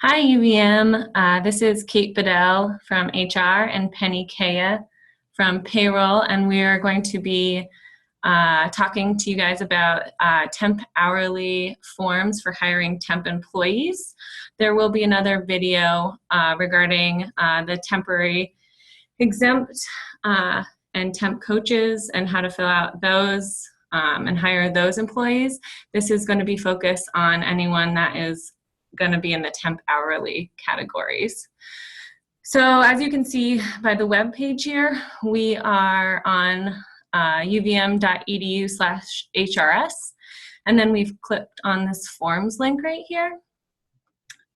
Hi, UVM. This is Kait Bedell from HR and Penny Cayia from Payroll, and we are going to be talking to you guys about temp hourly forms for hiring temp employees. There will be another video regarding the temporary exempt and temp coaches and how to fill out those and hire those employees. This is going to be focused on anyone that is going to be in the temp hourly categories. So as you can see by the web page here, we are on uvm.edu/HRS, and then we've clicked on this forms link right here.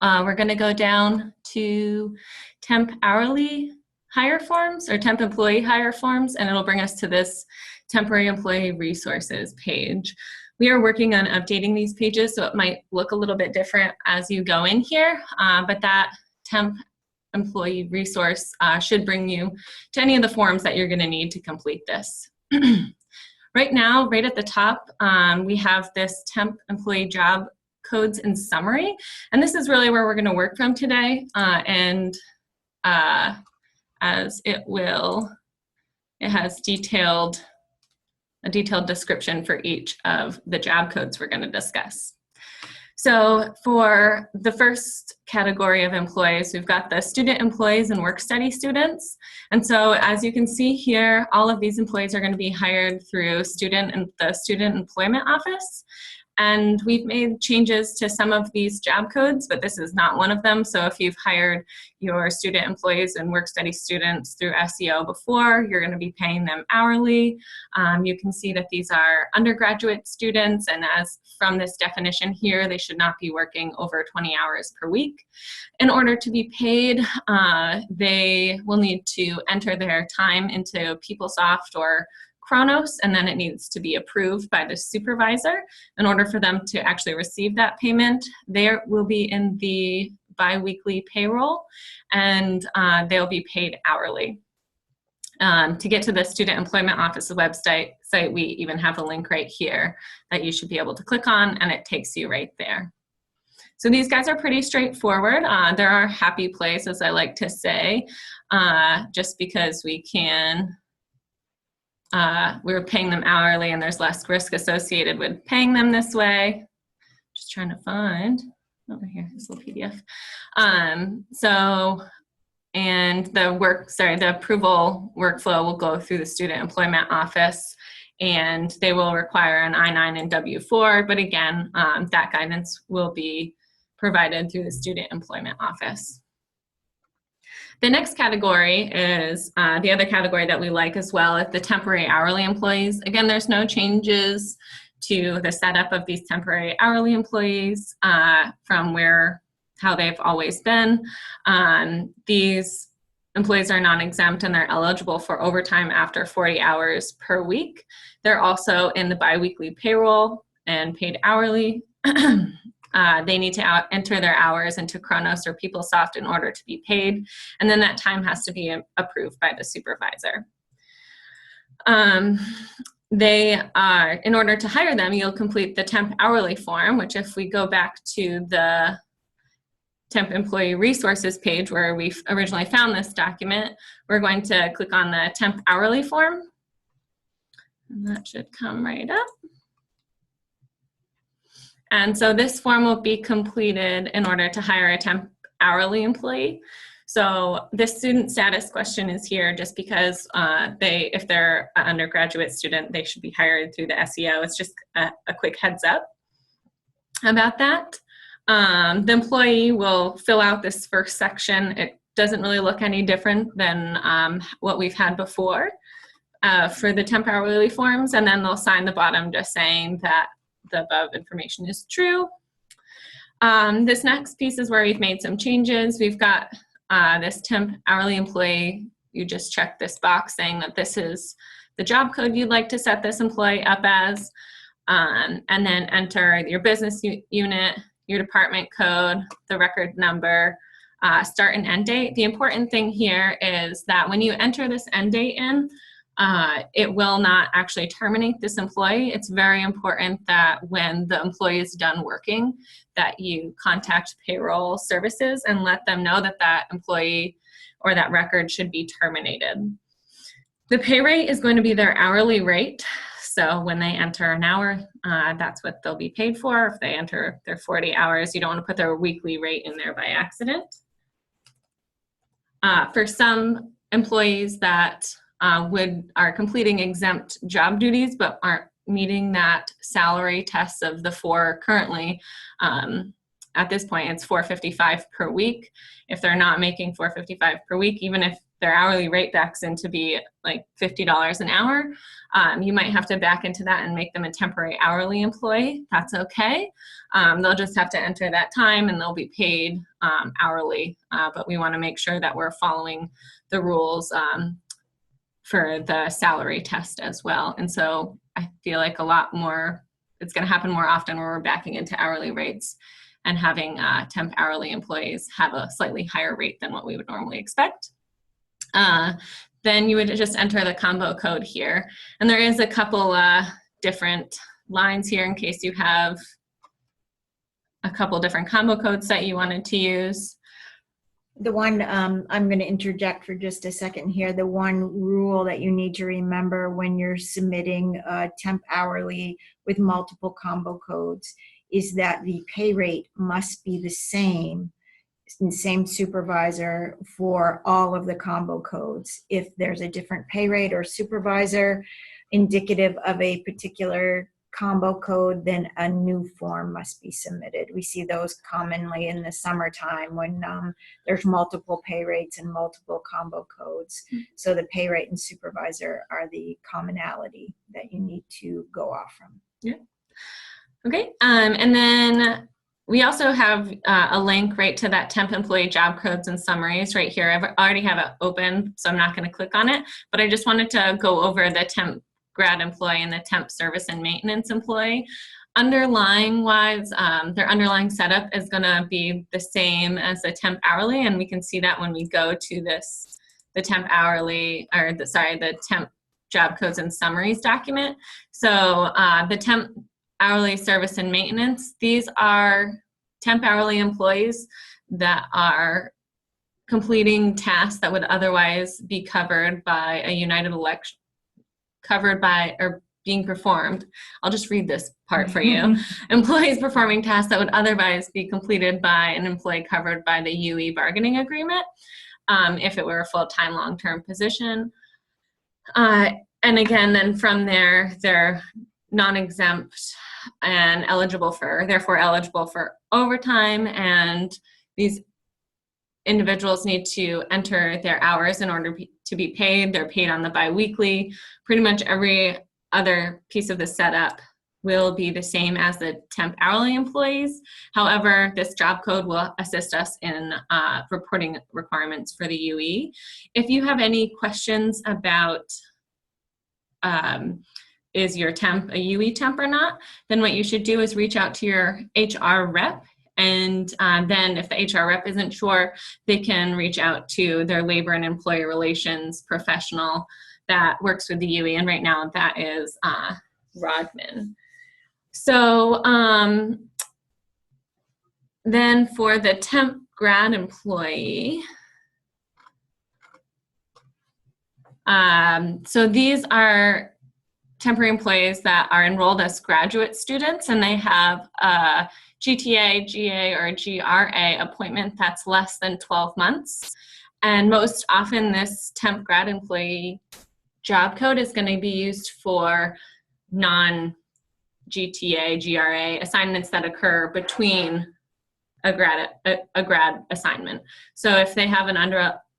We're going to go down to temp hourly hire forms or temp employee hire forms, and it'll bring us to this temporary employee resources page. We are working on updating these pages, so it might look a little bit different as you go in here, but that temp employee resource should bring you to any of the forms that you're going to need to complete this. Right now, right at the top, we have this temp employee job codes and summary, and this is really where we're going to work from today, as it has a detailed description for each of the job codes we're going to discuss. So for the first category of employees, we've got the student employees and work study students. And so as you can see here, all of these employees are going to be hired through the Student Employment Office. And we've made changes to some of these job codes, but this is not one of them. So if you've hired your student employees and work study students through SEO before, you're going to be paying them hourly. You can see that these are undergraduate students, and as from this definition here, they should not be working over 20 hours per week. In order to be paid, they will need to enter their time into PeopleSoft or Kronos, and then it needs to be approved by the supervisor. In order for them to actually receive that payment, they will be in the bi-weekly payroll, and they'll be paid hourly. To get to the Student Employment Office website, we even have a link right here that you should be able to click on, and it takes you right there. So these guys are pretty straightforward. There are happy places, I like to say, just because we can we're paying them hourly and there's less risk associated with paying them this way. Just trying to find over here this little PDF. And the approval workflow will go through the Student Employment Office, and they will require an I-9 and W-4, but again, that guidance will be provided through the Student Employment Office. The next category is the other category that we like as well, is the temporary hourly employees. Again, there's no changes to the setup of these temporary hourly employees from how they've always been. These employees are non-exempt and they're eligible for overtime after 40 hours per week. They're also in the bi-weekly payroll and paid hourly. They need to enter their hours into Kronos or PeopleSoft in order to be paid, and then that time has to be approved by the supervisor. In order to hire them, you'll complete the temp hourly form, which if we go back to the temp employee resources page where we originally found this document, we're going to click on the temp hourly form, and that should come right up. And so this form will be completed in order to hire a temp hourly employee. So this student status question is here just because if they're an undergraduate student, they should be hired through the SEO. It's just a quick heads up about that. The employee will fill out this first section. It doesn't really look any different than what we've had before for the temp hourly forms, and then they'll sign the bottom just saying that the above information is true. This next piece is where we've made some changes. We've got this temp hourly employee. You just check this box saying that this is the job code you'd like to set this employee up as, and then enter your business unit, your department code, the record number, start and end date. The important thing here is that when you enter this end date in, it will not actually terminate this employee. It's very important that when the employee is done working, that you contact payroll services and let them know that that employee or that record should be terminated. The pay rate is going to be their hourly rate. So when they enter an hour, that's what they'll be paid for. If they enter their 40 hours, you don't want to put their weekly rate in there by accident. For some employees that are completing exempt job duties but aren't meeting that salary test of the 4 currently, at this point it's $4.55 per week. If they're not making $4.55 per week, even if their hourly rate backs in to be like $50 an hour, you might have to back into that and make them a temporary hourly employee. That's okay. They'll just have to enter that time and they'll be paid hourly, but we want to make sure that we're following the rules for the salary test as well. And so I feel like a lot more, it's going to happen more often where we're backing into hourly rates and having temp hourly employees have a slightly higher rate than what we would normally expect. Then you would just enter the combo code here. And there is a couple different lines here in case you have a couple different combo codes that you wanted to use. The one, I'm going to interject for just a second here. The one rule that you need to remember when you're submitting temp hourly with multiple combo codes is that the pay rate must be the same supervisor for all of the combo codes. If there's a different pay rate or supervisor indicative of a particular combo code, then a new form must be submitted. We see those commonly in the summertime when there's multiple pay rates and multiple combo codes. So the pay rate and supervisor are the commonality that you need to go off from. Yeah. Okay. And then we also have a link right to that temp employee job codes and summaries right here. I already have it open, so I'm not going to click on it, but I just wanted to go over the temp grad employee and the temp service and maintenance employee. Underlying wise, their underlying setup is going to be the same as the temp hourly, and we can see that when we go to this, the temp hourly, or the temp job codes and summaries document. So the temp hourly service and maintenance, these are temp hourly employees that are completing tasks that would otherwise be covered by a United Election, covered by or being performed. I'll just read this part for you. Employees performing tasks that would otherwise be completed by an employee covered by the UE bargaining agreement, if it were a full-time long-term position. And again, then from there, they're non-exempt and therefore eligible for overtime, and these individuals need to enter their hours in order to be paid. They're paid on the biweekly. Pretty much every other piece of the setup will be the same as the temp hourly employees. However, this job code will assist us in reporting requirements for the UE. If you have any questions about is your temp a UE temp or not, then what you should do is reach out to your HR rep, and then if the HR rep isn't sure, they can reach out to their labor and employer relations professional that works with the UE, and right now that is Rodman. So then for the temp grad employee, so these are temporary employees that are enrolled as graduate students, and they have a GTA, GA, or GRA appointment that's less than 12 months. And most often this temp grad employee job code is going to be used for non-GTA, GRA assignments that occur between a grad assignment. So if they have an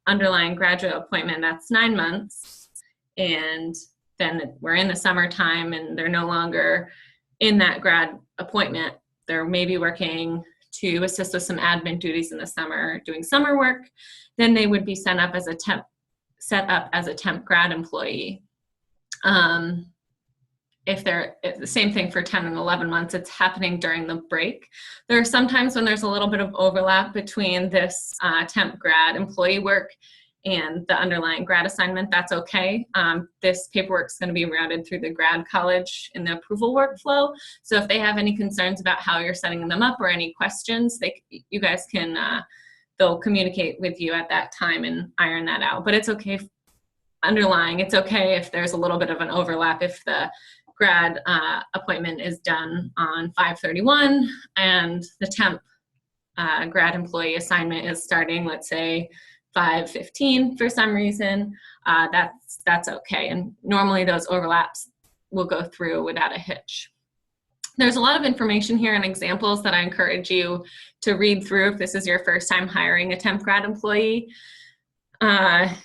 underlying graduate appointment that's 9 months, and then we're in the summertime and they're no longer in that grad appointment, they're maybe working to assist with some admin duties in the summer, doing summer work, then they would be set up as a temp grad employee. If they're the same thing for 10 and 11 months, it's happening during the break. There are some times when there's a little bit of overlap between this temp grad employee work and the underlying grad assignment, that's okay. This paperwork is going to be routed through the grad college in the approval workflow. So if they have any concerns about how you're setting them up or any questions, you guys can, they'll communicate with you at that time and iron that out. But it's okay, it's okay if there's a little bit of an overlap if the grad appointment is done on 5/31 and the temp grad employee assignment is starting, let's say, 5/15 for some reason. That's okay. And normally those overlaps will go through without a hitch. There's a lot of information here and examples that I encourage you to read through if this is your first time hiring a temp grad employee.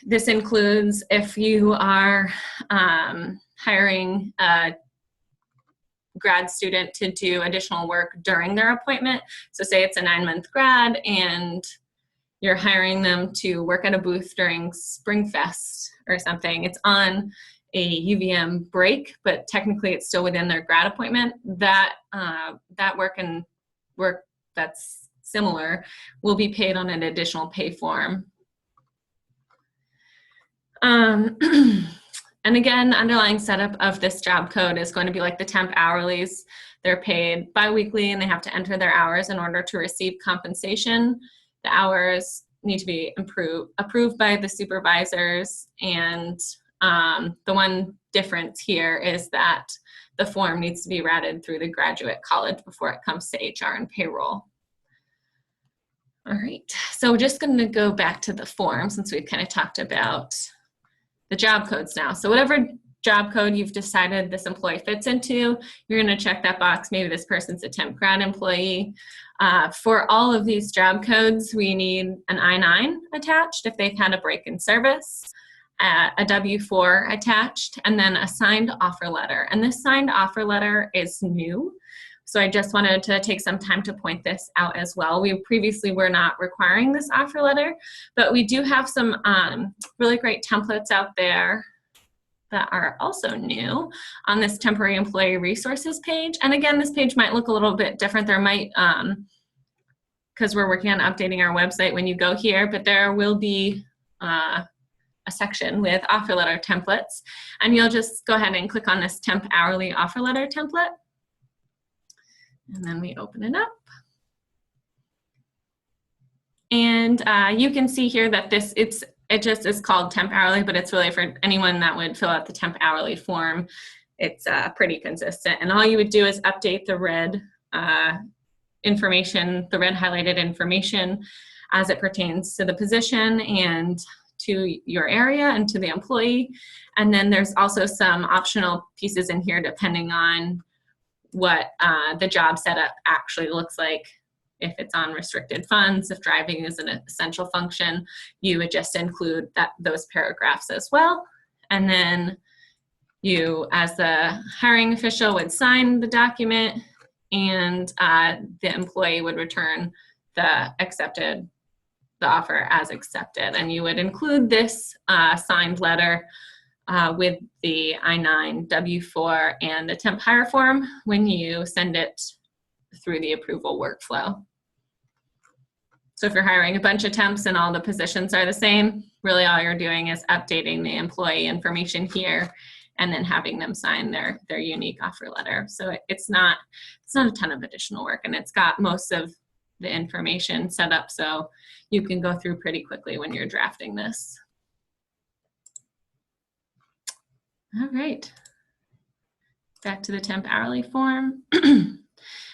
This includes if you are hiring a grad student to do additional work during their appointment. So say it's a 9-month grad and you're hiring them to work at a booth during Springfest or something. It's on a UVM break, but technically it's still within their grad appointment. That work that's similar will be paid on an additional pay form. And again, underlying setup of this job code is going to be like the temp hourlies. They're paid biweekly and they have to enter their hours in order to receive compensation. The hours need to be approved by the supervisors. And the one difference here is that the form needs to be routed through the graduate college before it comes to HR and payroll. All right, so we're just going to go back to the form since we've kind of talked about the job codes now. So whatever job code you've decided this employee fits into, you're going to check that box. Maybe this person's a temp grad employee. For all of these job codes, we need an I-9 attached if they've had a break in service, a W-4 attached, and then a signed offer letter. And this signed offer letter is new. So I just wanted to take some time to point this out as well. We previously were not requiring this offer letter, but we do have some really great templates out there that are also new on this temporary employee resources page. And again, this page might look a little bit different. There might, because we're working on updating our website when you go here, but there will be a section with offer letter templates. And you'll just go ahead and click on this temp hourly offer letter template. And then we open it up. And you can see here that it just is called temp hourly, but it's really for anyone that would fill out the temp hourly form. It's pretty consistent. And all you would do is update the red information, the red highlighted information as it pertains to the position and to your area and to the employee. And then there's also some optional pieces in here depending on what the job setup actually looks like. If it's on restricted funds, if driving is an essential function, you would just include those paragraphs as well. And then you, as the hiring official, would sign the document and the employee would return the offer as accepted. And you would include this signed letter with the I-9, W-4, and the temp hire form when you send it through the approval workflow. So if you're hiring a bunch of temps and all the positions are the same, really all you're doing is updating the employee information here and then having them sign their unique offer letter. So it's not a ton of additional work, and it's got most of the information set up so you can go through pretty quickly when you're drafting this. All right, back to the temp hourly form.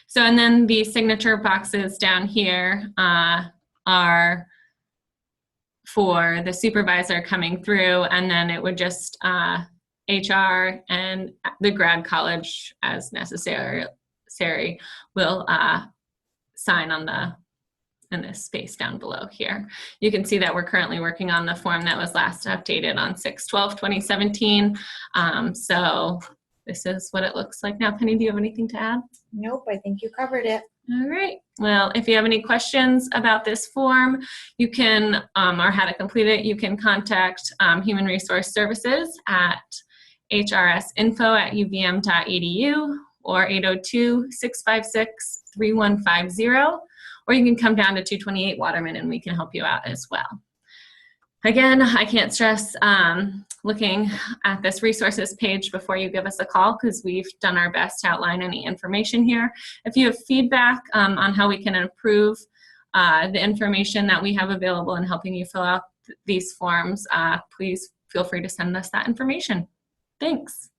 So, and then the signature boxes down here are for the supervisor coming through, and then it would just HR and the grad college as necessary will sign on in this space down below here. You can see that we're currently working on the form that was last updated on 6/12/2017. So this is what it looks like now. Penny, do you have anything to add? Nope, I think you covered it. All right. Well, if you have any questions about this form, you can, or how to complete it, you can contact Human Resource Services at hrsinfo@uvm.edu or 802-656-3150. Or you can come down to 228 Waterman and we can help you out as well. Again, I can't stress looking at this resources page before you give us a call, because we've done our best to outline any information here. If you have feedback on how we can improve the information that we have available in helping you fill out these forms, please feel free to send us that information. Thanks.